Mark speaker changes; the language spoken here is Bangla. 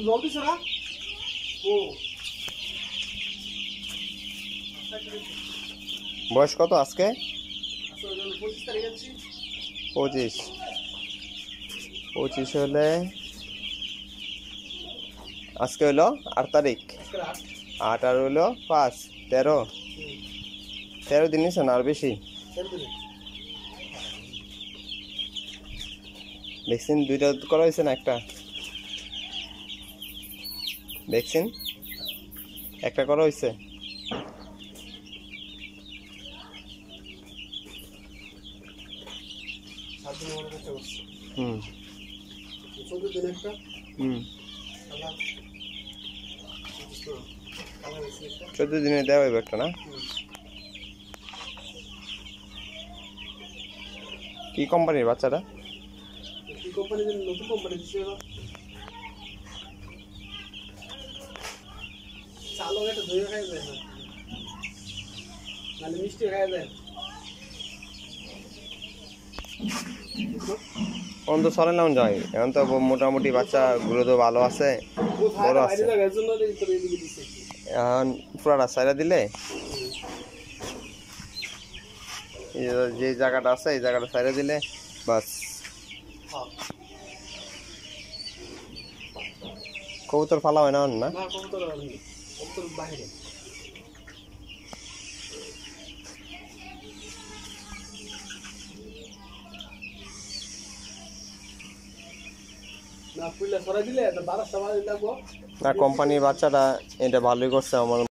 Speaker 1: জল দিছ না ও
Speaker 2: বয়স কত আজকে?
Speaker 1: আসলে 25 তারিখ আছে
Speaker 2: 25 হলে আজকে হলো 8 তারিখ, 8 আর হলো 5 13 দিন নিছে না আর বেশি? ভ্যাকসিন দুইটা করা হয়েছে না একটা? ভ্যাকসিন একটা করা হয়েছে। হুম 14 দিনে দেওয়া হইবে একটা না? কি কোম্পানির বাচ্চাটা?
Speaker 1: নতুন কোম্পানি দিচ্ছে চালক একটা ধুয়ে খাই যায় না নাহলে মিষ্টি খাই যায়
Speaker 2: এখন তো চলে না যায়, এখন তো মোটামুটি বাচ্চাগুলো তো ভালো আছে, বড় আছে। এখন পুরাটা সাইরা দিলে যে জায়গাটা আছে এই জায়গাটা সাইরা দিলে বাস। কবুতর ফালা হয় না না?
Speaker 1: কবুতর বাইরে না ফুললে সরাই দিলে 12টা বাজে লাগবো না।
Speaker 2: কোম্পানির বাচ্চাটা এটা ভালোই করছে আমার